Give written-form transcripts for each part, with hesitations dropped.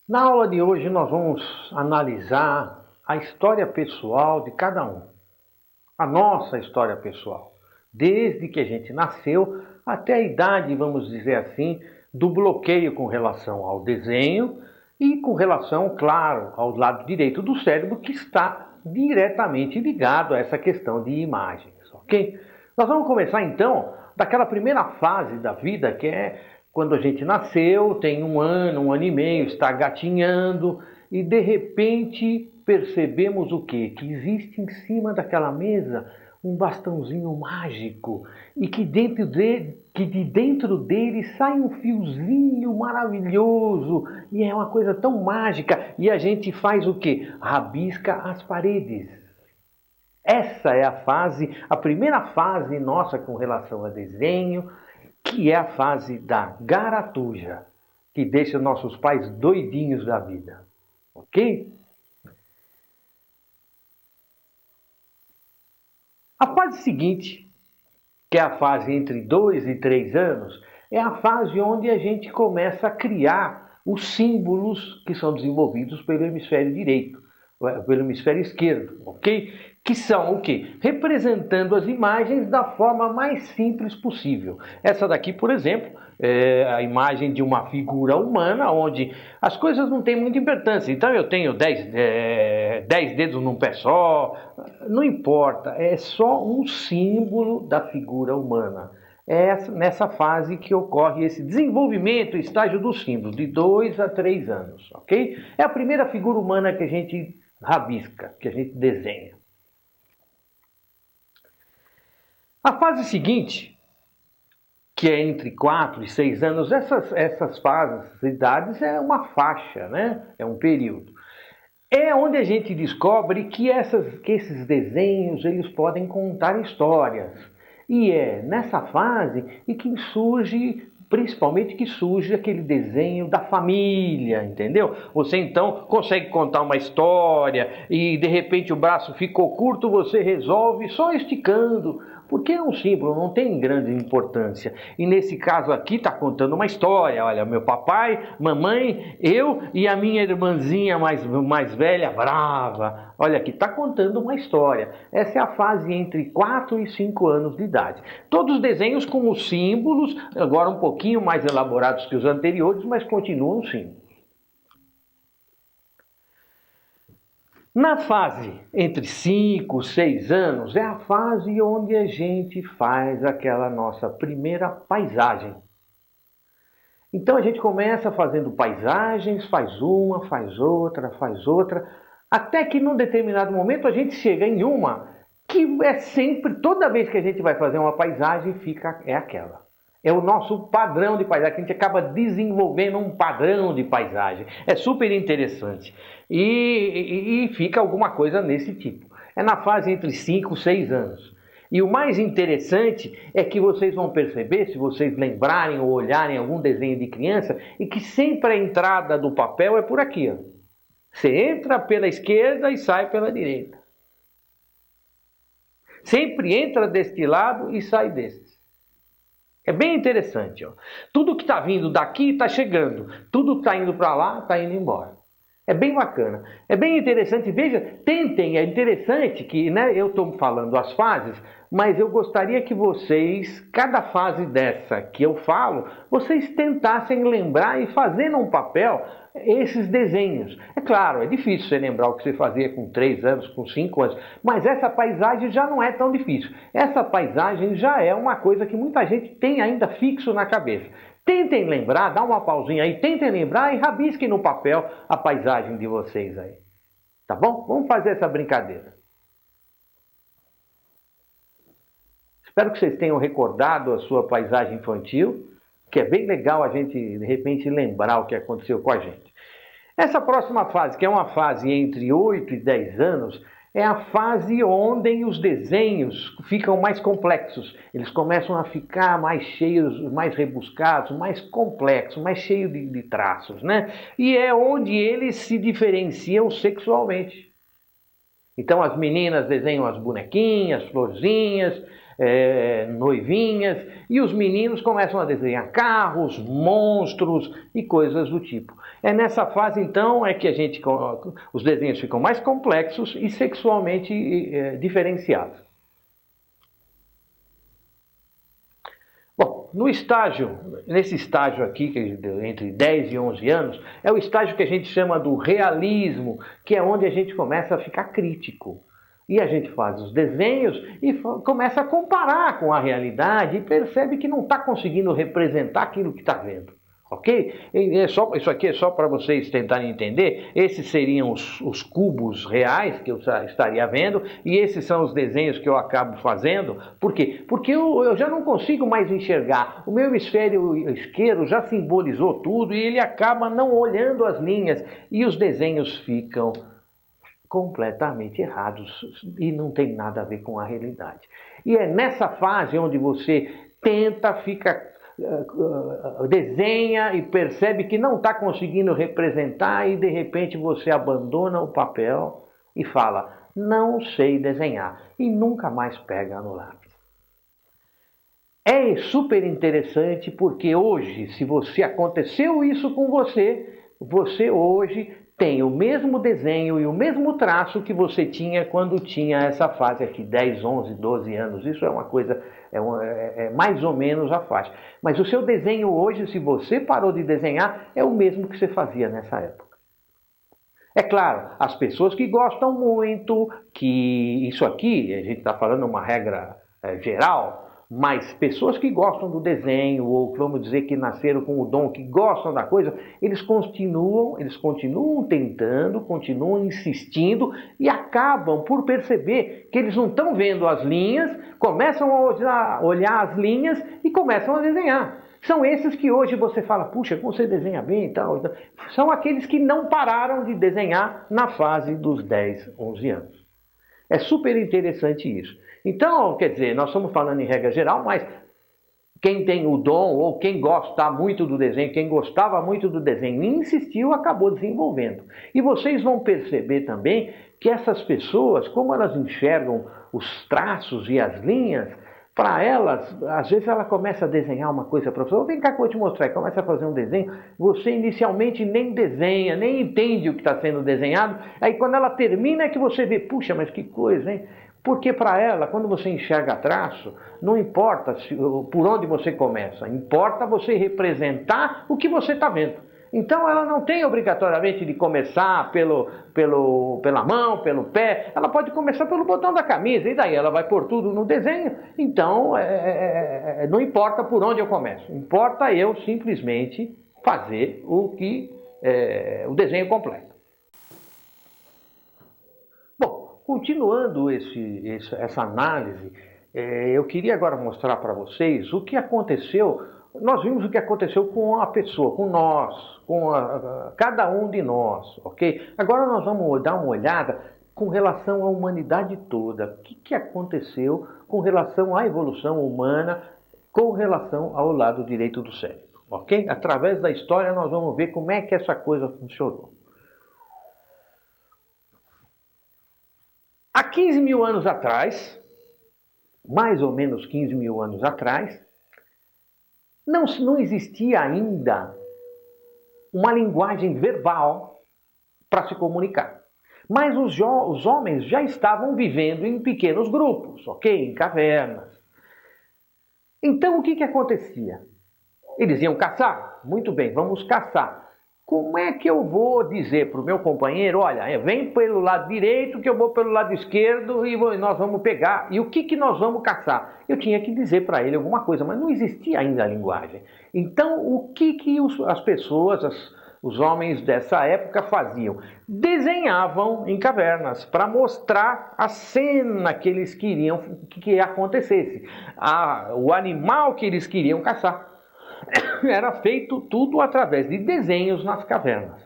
Na aula de hoje nós vamos analisar a história pessoal de cada um, a nossa história pessoal, desde que a gente nasceu até a idade, vamos dizer assim, do bloqueio com relação ao desenho e com relação, claro, ao lado direito do cérebro que está diretamente ligado a essa questão de imagens, ok? Nós vamos começar então daquela primeira fase da vida que é quando a gente nasceu, tem um ano e meio, está gatinhando e de repente percebemos o quê? Que existe em cima daquela mesa um bastãozinho mágico e que de dentro dele sai um fiozinho maravilhoso e é uma coisa tão mágica e a gente faz o quê? Rabisca as paredes. Essa é a primeira fase nossa com relação a desenho, que é a fase da garatuja, que deixa nossos pais doidinhos da vida. Ok? A fase seguinte, que é a fase entre 2 e 3 anos, é a fase onde a gente começa a criar os símbolos que são desenvolvidos pelo hemisfério direito, pelo hemisfério esquerdo, ok? Que são o quê? Representando as imagens da forma mais simples possível. Essa daqui, por exemplo, é a imagem de uma figura humana, onde as coisas não têm muita importância. Então eu tenho 10 dedos num pé só, não importa, é só um símbolo da figura humana. É nessa fase que ocorre esse desenvolvimento, estágio do símbolo, de 2 a 3 anos, ok? É a primeira figura humana que a gente rabisca, que a gente desenha. A fase seguinte, que é entre 4 e 6 anos, essas fases, essas idades, é uma faixa, né? É um período. É onde a gente descobre que esses desenhos eles podem contar histórias. E é nessa fase e que surge, principalmente que surge aquele desenho da família, entendeu? Você então consegue contar uma história e de repente o braço ficou curto, você resolve só esticando. Porque é um símbolo, não tem grande importância. E nesse caso aqui está contando uma história. Olha, meu papai, mamãe, eu e a minha irmãzinha mais velha, brava. Olha aqui, está contando uma história. Essa é a fase entre 4 e 5 anos de idade. Todos os desenhos com os símbolos, agora um pouquinho mais elaborados que os anteriores, mas continuam símbolos. Na fase entre 5 e 6 anos é a fase onde a gente faz aquela nossa primeira paisagem. Então a gente começa fazendo paisagens, faz outra, até que num determinado momento a gente chega em uma que é sempre, toda vez que a gente vai fazer uma paisagem, é aquela. É o nosso padrão de paisagem, que a gente acaba desenvolvendo um padrão de paisagem. É super interessante. E fica alguma coisa nesse tipo. É na fase entre 5 e 6 anos. E o mais interessante é que vocês vão perceber, se vocês lembrarem ou olharem algum desenho de criança, e que sempre a entrada do papel é por aqui. Ó. Você entra pela esquerda e sai pela direita. Sempre entra deste lado e sai deste. É bem interessante. Ó. Tudo que está vindo daqui está chegando. Tudo que está indo para lá está indo embora. É bem bacana. É bem interessante. Veja, tentem. É interessante que eu estou falando as fases, mas eu gostaria que vocês, cada fase dessa que eu falo, vocês tentassem lembrar e fazer num papel esses desenhos. É claro, é difícil você lembrar o que você fazia com 3 anos, com 5 anos, mas essa paisagem já não é tão difícil. Essa paisagem já é uma coisa que muita gente tem ainda fixo na cabeça. Tentem lembrar, dá uma pausinha aí, tentem lembrar e rabisquem no papel a paisagem de vocês aí. Tá bom? Vamos fazer essa brincadeira. Espero que vocês tenham recordado a sua paisagem infantil, que é bem legal a gente, de repente, lembrar o que aconteceu com a gente. Essa próxima fase, que é uma fase entre 8 e 10 anos, é a fase onde os desenhos ficam mais complexos. Eles começam a ficar mais cheios, mais rebuscados, mais complexos, mais cheios de traços, né? E é onde eles se diferenciam sexualmente. Então as meninas desenham as bonequinhas, florzinhas, noivinhas, e os meninos começam a desenhar carros, monstros e coisas do tipo. É nessa fase, então, que os desenhos ficam mais complexos e sexualmente diferenciados. Bom, nesse estágio aqui, entre 10 e 11 anos, é o estágio que a gente chama do realismo, que é onde a gente começa a ficar crítico. E a gente faz os desenhos e começa a comparar com a realidade e percebe que não está conseguindo representar aquilo que está vendo. Ok? Isso aqui é só para vocês tentarem entender. Esses seriam os cubos reais que eu estaria vendo, e esses são os desenhos que eu acabo fazendo. Por quê? Porque eu já não consigo mais enxergar. O meu hemisfério esquerdo já simbolizou tudo e ele acaba não olhando as linhas, e os desenhos ficam completamente errados e não tem nada a ver com a realidade. E é nessa fase onde você desenha e percebe que não está conseguindo representar, e de repente você abandona o papel e fala, não sei desenhar, e nunca mais pega no lápis. É super interessante porque hoje, se aconteceu isso com você, você hoje tem o mesmo desenho e o mesmo traço que você tinha quando tinha essa fase aqui, 10, 11, 12 anos. Isso é uma coisa, é mais ou menos a faixa. Mas o seu desenho hoje, se você parou de desenhar, é o mesmo que você fazia nessa época. É claro, as pessoas que gostam muito, que isso aqui, a gente está falando uma regra geral, mas pessoas que gostam do desenho, ou vamos dizer que nasceram com o dom, que gostam da coisa, eles continuam tentando, continuam insistindo e acabam por perceber que eles não estão vendo as linhas, começam a olhar as linhas e começam a desenhar. São esses que hoje você fala, puxa, como você desenha bem e tal. São aqueles que não pararam de desenhar na fase dos 10, 11 anos. É super interessante isso. Então, quer dizer, nós estamos falando em regra geral, mas quem tem o dom ou quem gosta muito do desenho, quem gostava muito do desenho e insistiu, acabou desenvolvendo. E vocês vão perceber também que essas pessoas, como elas enxergam os traços e as linhas, para elas, às vezes ela começa a desenhar uma coisa para você, vem cá que eu vou te mostrar, e começa a fazer um desenho, você inicialmente nem desenha, nem entende o que está sendo desenhado, aí quando ela termina é que você vê, puxa, mas que coisa, hein? Porque para ela, quando você enxerga traço, não importa por onde você começa, importa você representar o que você está vendo. Então ela não tem obrigatoriamente de começar pela mão, pelo pé, ela pode começar pelo botão da camisa, e daí ela vai pôr tudo no desenho. Então não importa por onde eu começo, importa eu simplesmente fazer o desenho completo. Bom, continuando essa análise, eu queria agora mostrar para vocês o que aconteceu. Nós vimos o que aconteceu com a pessoa, com nós, cada um de nós, ok? Agora nós vamos dar uma olhada com relação à humanidade toda. O que aconteceu com relação à evolução humana, com relação ao lado direito do cérebro, ok? Através da história nós vamos ver como é que essa coisa funcionou. Há 15 mil anos atrás, mais ou menos 15 mil anos atrás, não existia ainda uma linguagem verbal para se comunicar. Mas os homens já estavam vivendo em pequenos grupos, ok? Em cavernas. Então o que acontecia? Eles iam caçar? Muito bem, vamos caçar. Como é que eu vou dizer para o meu companheiro, olha, vem pelo lado direito que eu vou pelo lado esquerdo e nós vamos pegar. E o que nós vamos caçar? Eu tinha que dizer para ele alguma coisa, mas não existia ainda a linguagem. Então, o que as pessoas, os homens dessa época faziam? Desenhavam em cavernas para mostrar a cena que eles queriam que acontecesse, o animal que eles queriam caçar. Era feito tudo através de desenhos nas cavernas.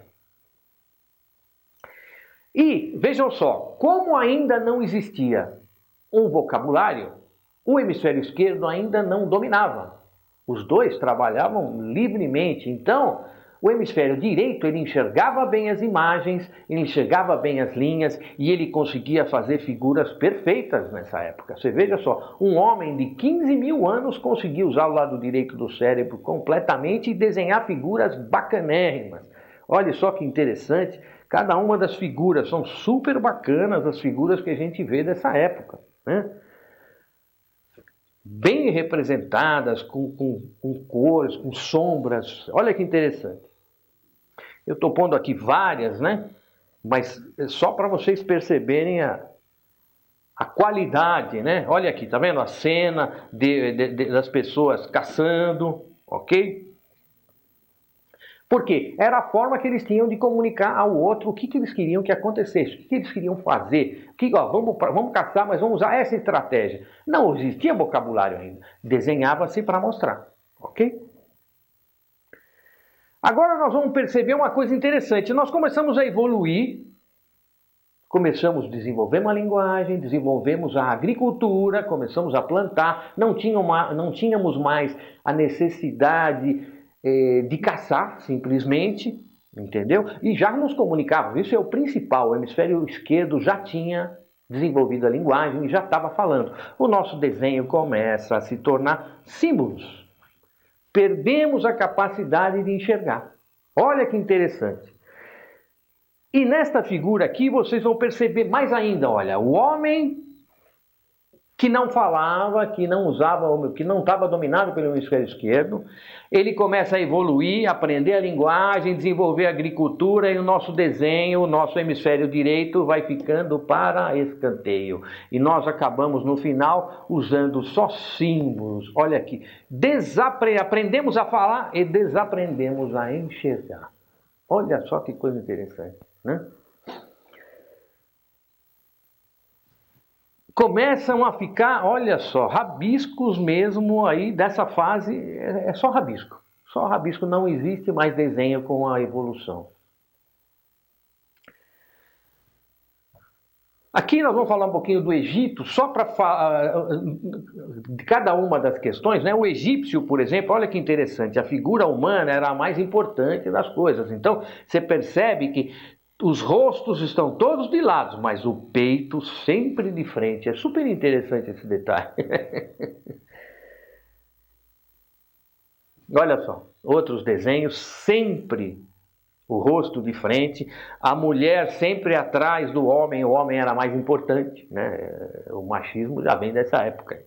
E vejam só, como ainda não existia um vocabulário, o hemisfério esquerdo ainda não dominava. Os dois trabalhavam livremente. Então, O hemisfério direito, ele enxergava bem as imagens, ele enxergava bem as linhas e ele conseguia fazer figuras perfeitas nessa época. Você veja só, um homem de 15 mil anos conseguia usar o lado direito do cérebro completamente e desenhar figuras bacanérrimas. Olha só que interessante, cada uma das figuras são super bacanas, as figuras que a gente vê dessa época, né? Bem representadas, com cores, com sombras. Olha que interessante. Eu estou pondo aqui várias, né? Mas só para vocês perceberem a qualidade, né? Olha aqui, tá vendo a cena das pessoas caçando, ok? Por quê? Era a forma que eles tinham de comunicar ao outro o que eles queriam que acontecesse, o que eles queriam fazer. Vamos caçar, mas vamos usar essa estratégia. Não existia vocabulário ainda. Desenhava-se para mostrar, ok? Agora nós vamos perceber uma coisa interessante. Nós começamos a evoluir, começamos a desenvolver uma linguagem, desenvolvemos a agricultura, começamos a plantar, não tínhamos mais a necessidade de caçar, simplesmente, entendeu? E já nos comunicávamos, isso é o principal, o hemisfério esquerdo já tinha desenvolvido a linguagem e já estava falando. O nosso desenho começa a se tornar símbolos. Perdemos a capacidade de enxergar. Olha que interessante. E nesta figura aqui vocês vão perceber mais ainda, olha, o homem que não falava, que não usava, que não estava dominado pelo hemisfério esquerdo, ele começa a evoluir, aprender a linguagem, desenvolver a agricultura e o nosso desenho, o nosso hemisfério direito vai ficando para escanteio. E nós acabamos no final usando só símbolos. Olha aqui, aprendemos a falar e desaprendemos a enxergar. Olha só que coisa interessante, né? Começam a ficar, olha só, rabiscos mesmo aí dessa fase, é só rabisco. Só rabisco, não existe mais desenho com a evolução. Aqui nós vamos falar um pouquinho do Egito, só para falar de cada uma das questões, né? O egípcio, por exemplo, olha que interessante, a figura humana era a mais importante das coisas. Então, você percebe que os rostos estão todos de lado, mas o peito sempre de frente. É super interessante esse detalhe. Olha só, outros desenhos, sempre o rosto de frente, a mulher sempre atrás do homem, o homem era mais importante, né? O machismo já vem dessa época.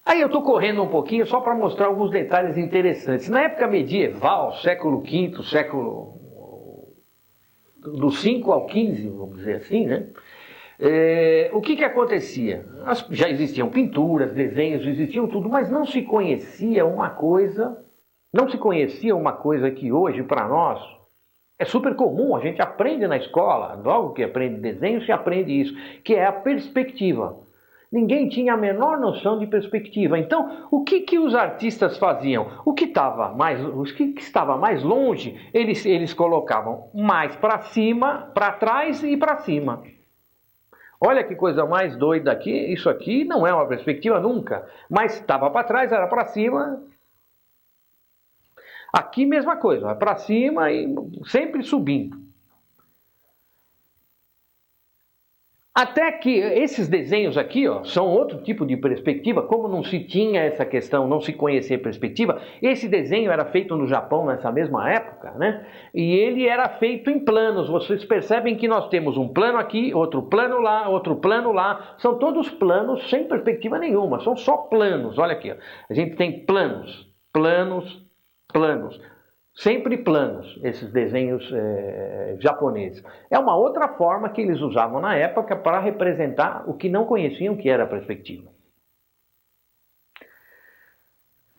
Aí eu estou correndo um pouquinho só para mostrar alguns detalhes interessantes. Na época medieval, século V, do 5 ao 15, vamos dizer assim, né? O que acontecia? Já existiam pinturas, desenhos, existiam tudo, mas não se conhecia uma coisa que hoje para nós é super comum, a gente aprende na escola, logo que aprende desenho, se aprende isso, que é a perspectiva. Ninguém tinha a menor noção de perspectiva. Então, o que os artistas faziam? O que estava mais longe, eles colocavam mais para cima, para trás e para cima. Olha que coisa mais doida aqui. Isso aqui não é uma perspectiva nunca. Mas estava para trás, era para cima. Aqui mesma coisa, para cima e sempre subindo. Até que esses desenhos aqui, ó, são outro tipo de perspectiva, como não se tinha essa questão, não se conhecia perspectiva, esse desenho era feito no Japão nessa mesma época, né? E ele era feito em planos. Vocês percebem que nós temos um plano aqui, outro plano lá, são todos planos sem perspectiva nenhuma, são só planos. Olha aqui, ó. A gente tem planos, sempre planos, esses desenhos japoneses. É uma outra forma que eles usavam na época para representar o que não conheciam que era a perspectiva.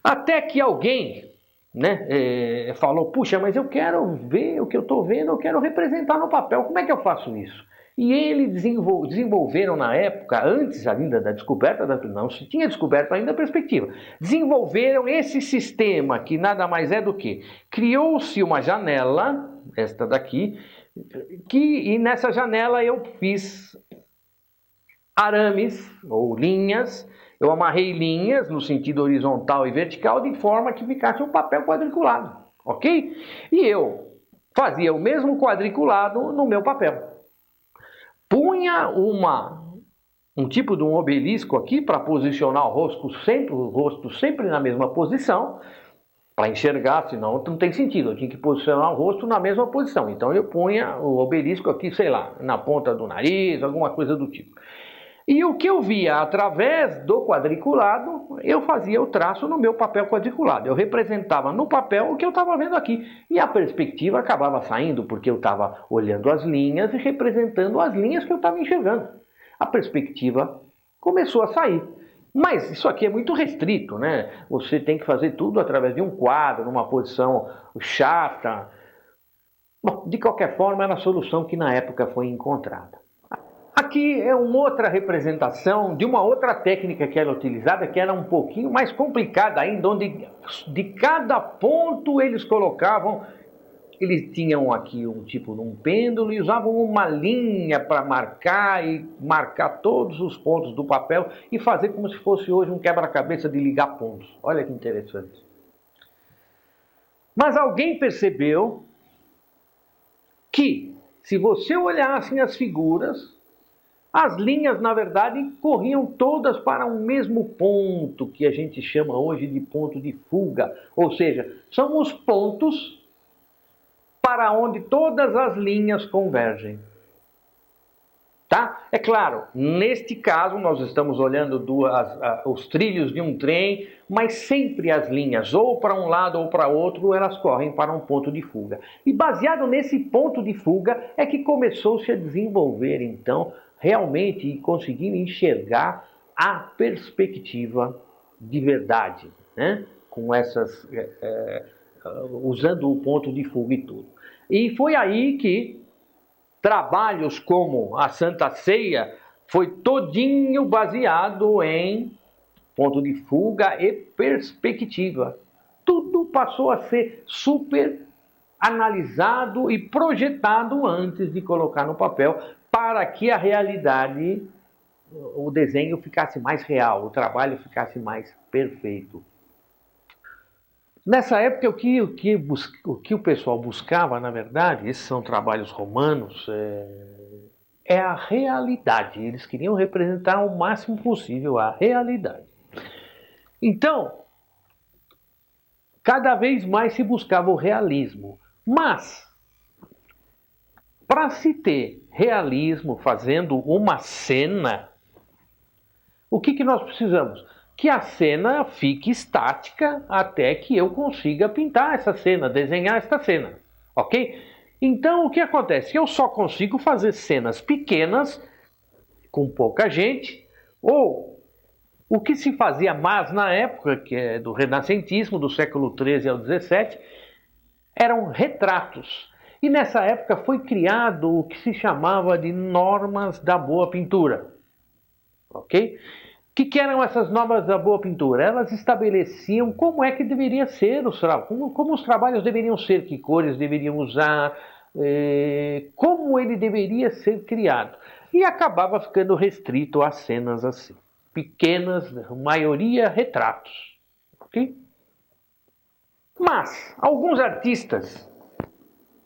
Até que alguém, né, falou, puxa, mas eu quero ver o que eu estou vendo, eu quero representar no papel, como é que eu faço isso? E eles desenvolveram na época, antes ainda da descoberta, não se tinha descoberto ainda a perspectiva, desenvolveram esse sistema que nada mais é do que, criou-se uma janela, esta daqui, e nessa janela eu fiz arames ou linhas, Eu amarrei linhas no sentido horizontal e vertical de forma que ficasse um papel quadriculado, ok? E eu fazia o mesmo quadriculado no meu papel. Punha um tipo de um obelisco aqui para posicionar o rosto sempre na mesma posição, para enxergar, senão não tem sentido. Eu tinha que posicionar o rosto na mesma posição. Então eu punha o obelisco aqui, sei lá, na ponta do nariz, alguma coisa do tipo. E o que eu via através do quadriculado, eu fazia o traço no meu papel quadriculado. Eu representava no papel o que eu estava vendo aqui. E a perspectiva acabava saindo, porque eu estava olhando as linhas e representando as linhas que eu estava enxergando. A perspectiva começou a sair. Mas isso aqui é muito restrito, né? Você tem que fazer tudo através de um quadro, numa posição chata. Bom, de qualquer forma, era a solução que na época foi encontrada. Aqui é uma outra representação de uma outra técnica que era utilizada, que era um pouquinho mais complicada ainda, onde de cada ponto eles tinham aqui um tipo de um pêndulo e usavam uma linha para marcar todos os pontos do papel e fazer como se fosse hoje um quebra-cabeça de ligar pontos. Olha que interessante. Mas alguém percebeu que, se você olhasse as figuras, as linhas, na verdade, corriam todas para um mesmo ponto, que a gente chama hoje de ponto de fuga. Ou seja, são os pontos para onde todas as linhas convergem. Tá? É claro, neste caso nós estamos olhando os trilhos de um trem, mas sempre as linhas, ou para um lado ou para outro, elas correm para um ponto de fuga. E baseado nesse ponto de fuga é que começou-se a desenvolver, então, realmente e conseguir enxergar a perspectiva de verdade, né? Com essas, usando o ponto de fuga e tudo. E foi aí que trabalhos como a Santa Ceia foi todinho baseado em ponto de fuga e perspectiva. Tudo passou a ser super analisado e projetado antes de colocar no papel, para que a realidade, o desenho ficasse mais real, o trabalho ficasse mais perfeito. Nessa época, o que o pessoal buscava, na verdade, esses são trabalhos romanos, é a realidade. Eles queriam representar o máximo possível a realidade. Então, cada vez mais se buscava o realismo. Mas, para se ter realismo fazendo uma cena, o que nós precisamos? Que a cena fique estática até que eu consiga pintar essa cena, desenhar esta cena, ok? Então, o que acontece? Eu só consigo fazer cenas pequenas, com pouca gente, ou o que se fazia mais na época, que é do renascentismo, do século XIII ao XVII, eram retratos. E nessa época foi criado o que se chamava de normas da boa pintura. Ok? O que eram essas normas da boa pintura? Elas estabeleciam como é que deveria ser como os trabalhos deveriam ser, que cores deveriam usar, como ele deveria ser criado. E acabava ficando restrito a cenas assim, pequenas, maioria retratos. Ok? Mas alguns artistas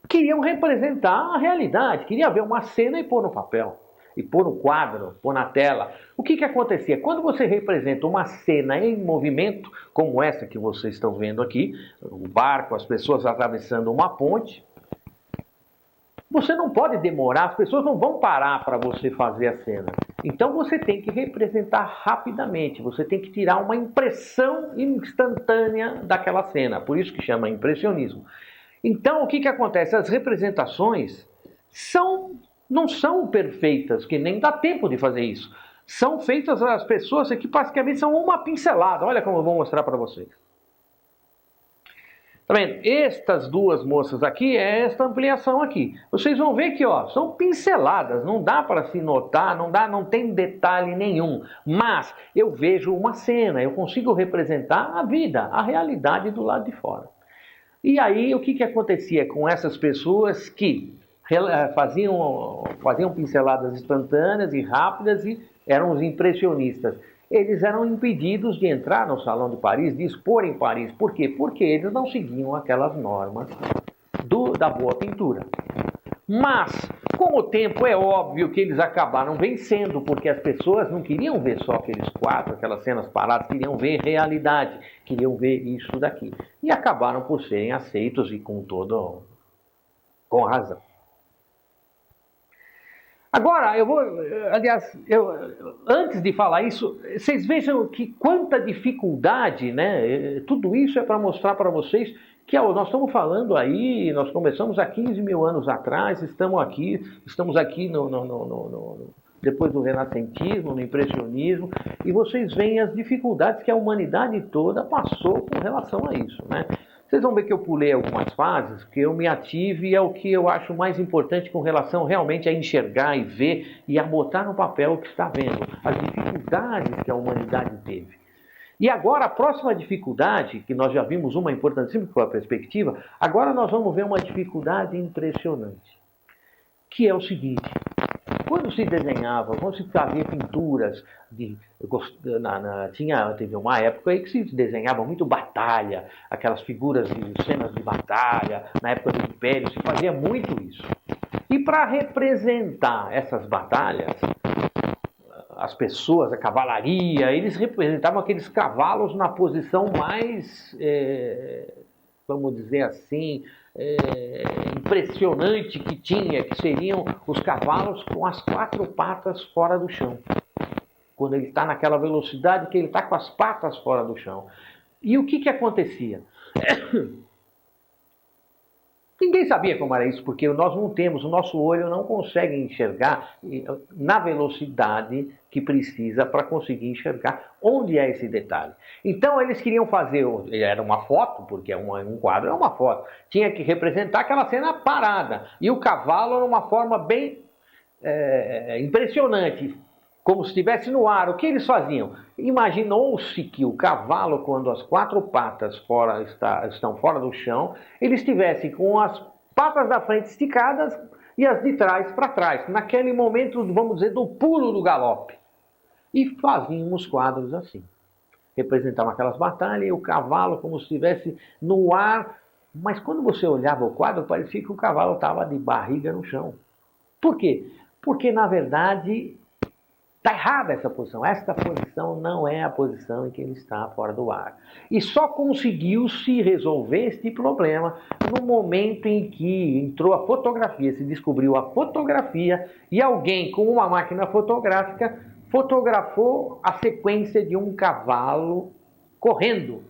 queriam representar a realidade, queriam ver uma cena e pôr no papel, e pôr no quadro, pôr na tela. O que acontecia? Quando você representa uma cena em movimento, como essa que vocês estão vendo aqui, o barco, as pessoas atravessando uma ponte, você não pode demorar, as pessoas não vão parar para você fazer a cena. Então você tem que representar rapidamente, você tem que tirar uma impressão instantânea daquela cena, por isso que chama impressionismo. Então, o que acontece? As representações não são perfeitas, que nem dá tempo de fazer isso. São feitas as pessoas que basicamente são uma pincelada. Olha como eu vou mostrar para vocês. Tá vendo? Estas duas moças aqui é esta ampliação aqui. Vocês vão ver que são pinceladas, não dá para se notar, não tem detalhe nenhum. Mas eu vejo uma cena, eu consigo representar a vida, a realidade do lado de fora. E aí, o que acontecia com essas pessoas que faziam pinceladas instantâneas e rápidas e eram os impressionistas? eles eram impedidos de entrar no Salão de Paris, de expor em Paris. Por quê? Porque eles não seguiam aquelas normas da boa pintura. Mas, com o tempo, é óbvio que eles acabaram vencendo, porque as pessoas não queriam ver só aqueles quadros, aquelas cenas paradas, queriam ver realidade, queriam ver isso daqui. E acabaram por serem aceitos e com razão. Agora, antes de falar isso, vocês vejam que quanta dificuldade, né? Tudo isso é para mostrar para vocês que nós estamos falando aí, nós começamos há 15 mil anos atrás, estamos aqui depois do renascentismo, no impressionismo, e vocês veem as dificuldades que a humanidade toda passou com relação a isso, né? Vocês vão ver que eu pulei algumas fases, que eu me ative ao que eu acho mais importante com relação realmente a enxergar e ver e a botar no papel o que está vendo, as dificuldades que a humanidade teve. E agora a próxima dificuldade, que nós já vimos uma importantíssima que foi a perspectiva, agora nós vamos ver uma dificuldade impressionante, que é o seguinte: quando se desenhava, quando se fazia pinturas, teve uma época aí que se desenhava muito batalha, aquelas figuras de cenas de batalha, na época do Império se fazia muito isso. E para representar essas batalhas, as pessoas, a cavalaria, eles representavam aqueles cavalos na posição mais, vamos dizer assim, impressionante que tinha, que seriam os cavalos com as 4 patas fora do chão. Quando ele está naquela velocidade que ele está com as patas fora do chão. E o que acontecia? Ninguém sabia como era isso, porque nós não temos, o nosso olho não consegue enxergar na velocidade que precisa para conseguir enxergar onde é esse detalhe. Então eles queriam fazer, era uma foto, porque um quadro é uma foto, tinha que representar aquela cena parada, e o cavalo numa forma bem impressionante, como se estivesse no ar. O que eles faziam? Imaginou-se que o cavalo, quando as 4 patas estão fora do chão, ele estivesse com as patas da frente esticadas e as de trás para trás. Naquele momento, vamos dizer, do pulo do galope. E faziam os quadros assim. Representavam aquelas batalhas e o cavalo como se estivesse no ar. Mas quando você olhava o quadro, parecia que o cavalo estava de barriga no chão. Por quê? Porque, na verdade, está errada essa posição. Esta posição não é a posição em que ele está fora do ar. E só conseguiu-se resolver este problema no momento em que entrou a fotografia, se descobriu a fotografia e alguém com uma máquina fotográfica fotografou a sequência de um cavalo correndo.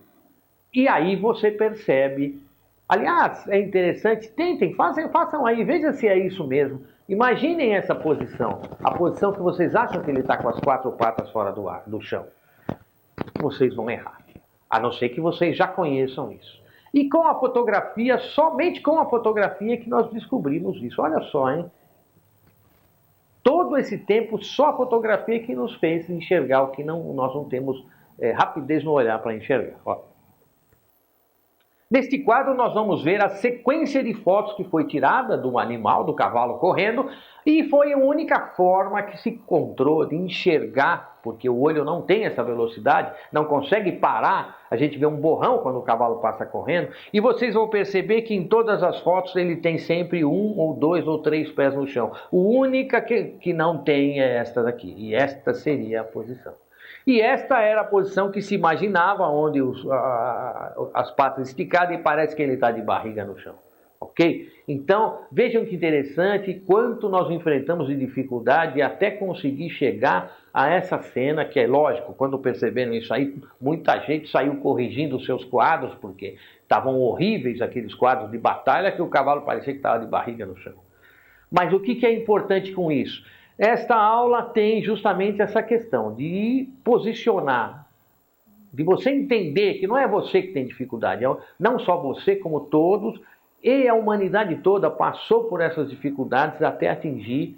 E aí você percebe. Aliás, é interessante, tentem, façam aí, vejam se é isso mesmo. Imaginem essa posição, a posição que vocês acham que ele está com as 4 patas fora do chão. Vocês vão errar, a não ser que vocês já conheçam isso. E com a fotografia, somente com a fotografia que nós descobrimos isso. Olha só, hein? Todo esse tempo, só a fotografia que nos fez enxergar o que nós não temos rapidez no olhar para enxergar. Ó. Neste quadro nós vamos ver a sequência de fotos que foi tirada do animal, do cavalo correndo, e foi a única forma que se encontrou de enxergar, porque o olho não tem essa velocidade, não consegue parar, a gente vê um borrão quando o cavalo passa correndo, e vocês vão perceber que em todas as fotos ele tem sempre 1 ou 2 ou 3 pés no chão. A única que não tem é esta daqui, e esta seria a posição. E esta era a posição que se imaginava, onde as patas esticadas e parece que ele está de barriga no chão. Ok? Então, vejam que interessante quanto nós enfrentamos de dificuldade até conseguir chegar a essa cena, que é lógico, quando perceberam isso aí, muita gente saiu corrigindo os seus quadros, porque estavam horríveis aqueles quadros de batalha que o cavalo parecia que estava de barriga no chão. Mas o que é importante com isso? Esta aula tem justamente essa questão de posicionar, de você entender que não é você que tem dificuldade, não só você, como todos, e a humanidade toda passou por essas dificuldades até atingir,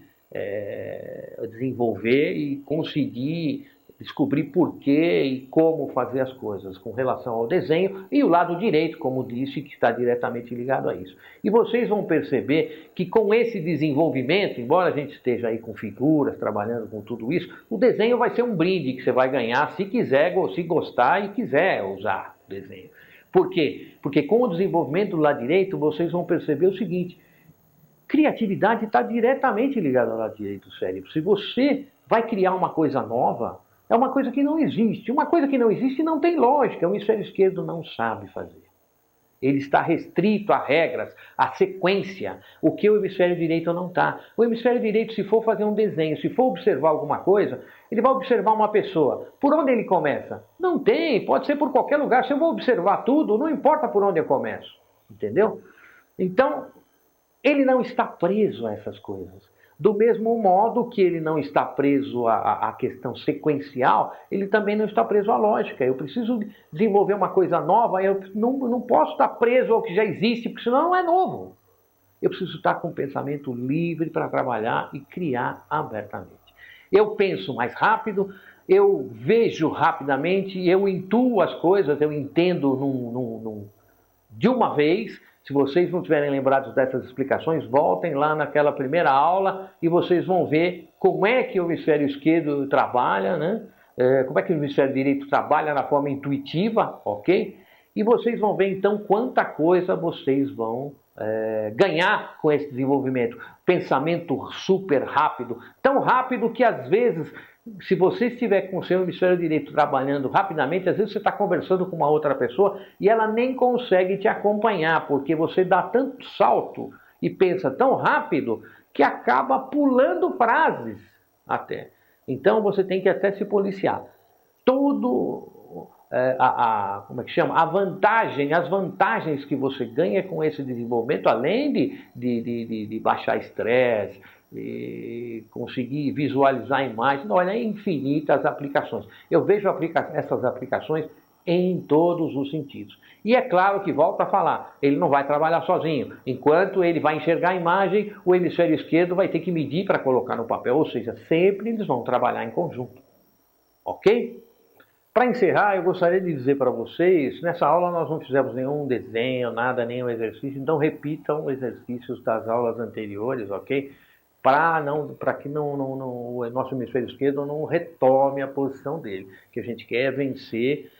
desenvolver e conseguir descobrir por que e como fazer as coisas com relação ao desenho, e o lado direito, como disse, que está diretamente ligado a isso. E vocês vão perceber que com esse desenvolvimento, embora a gente esteja aí com figuras, trabalhando com tudo isso, o desenho vai ser um brinde que você vai ganhar se quiser, se gostar e quiser usar o desenho. Por quê? Porque com o desenvolvimento do lado direito, vocês vão perceber o seguinte: criatividade está diretamente ligada ao lado direito do cérebro. Se você vai criar uma coisa nova, é uma coisa que não existe. Uma coisa que não existe não tem lógica. O hemisfério esquerdo não sabe fazer. Ele está restrito a regras, a sequência, o que o hemisfério direito não está. O hemisfério direito, se for fazer um desenho, se for observar alguma coisa, ele vai observar uma pessoa. Por onde ele começa? Não tem, pode ser por qualquer lugar. Se eu vou observar tudo, não importa por onde eu começo. Entendeu? Então, ele não está preso a essas coisas. Do mesmo modo que ele não está preso à questão sequencial, ele também não está preso à lógica. Eu preciso desenvolver uma coisa nova, eu não posso estar preso ao que já existe, porque senão não é novo. Eu preciso estar com o pensamento livre para trabalhar e criar abertamente. Eu penso mais rápido, eu vejo rapidamente, eu intuo as coisas, eu entendo de uma vez. Se vocês não tiverem lembrados dessas explicações, voltem lá naquela primeira aula e vocês vão ver como é que o hemisfério esquerdo trabalha, né? Como é que o hemisfério direito trabalha na forma intuitiva, ok? E vocês vão ver então quanta coisa vocês vão ganhar com esse desenvolvimento. Pensamento super rápido, tão rápido que às vezes, se você estiver com o seu hemisfério direito trabalhando rapidamente, às vezes você está conversando com uma outra pessoa e ela nem consegue te acompanhar, porque você dá tanto salto e pensa tão rápido que acaba pulando frases até. Então você tem que até se policiar. Como é que chama? As vantagens que você ganha com esse desenvolvimento, além de baixar estresse, conseguir visualizar a imagem, olha, infinitas aplicações. Eu vejo essas aplicações em todos os sentidos. E é claro que, volta a falar, ele não vai trabalhar sozinho. Enquanto ele vai enxergar a imagem, o hemisfério esquerdo vai ter que medir para colocar no papel, ou seja, sempre eles vão trabalhar em conjunto. Ok? Para encerrar, eu gostaria de dizer para vocês, nessa aula nós não fizemos nenhum desenho, nada, nenhum exercício, então repitam exercícios das aulas anteriores, ok? Para que o nosso hemisfério esquerdo não retome a posição dele, que a gente quer vencer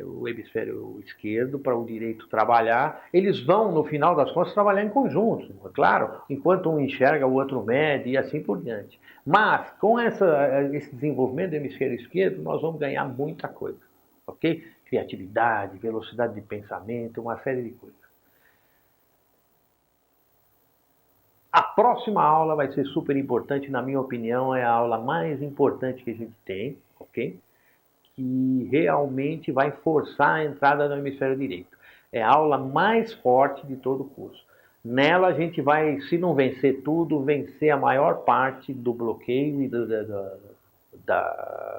o hemisfério esquerdo para o direito trabalhar. Eles vão, no final das contas, trabalhar em conjunto, claro, enquanto um enxerga, o outro mede e assim por diante. Mas, com esse desenvolvimento do hemisfério esquerdo, nós vamos ganhar muita coisa, ok? Criatividade, velocidade de pensamento, uma série de coisas. A próxima aula vai ser super importante, na minha opinião, é a aula mais importante que a gente tem, ok? Que realmente vai forçar a entrada no hemisfério direito. É a aula mais forte de todo o curso. Nela a gente vai, se não vencer tudo, vencer a maior parte do bloqueio e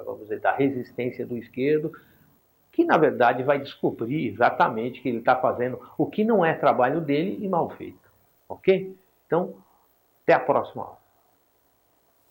vamos dizer, da resistência do esquerdo, que na verdade vai descobrir exatamente que ele está fazendo o que não é trabalho dele e mal feito. Ok? Então, até a próxima aula.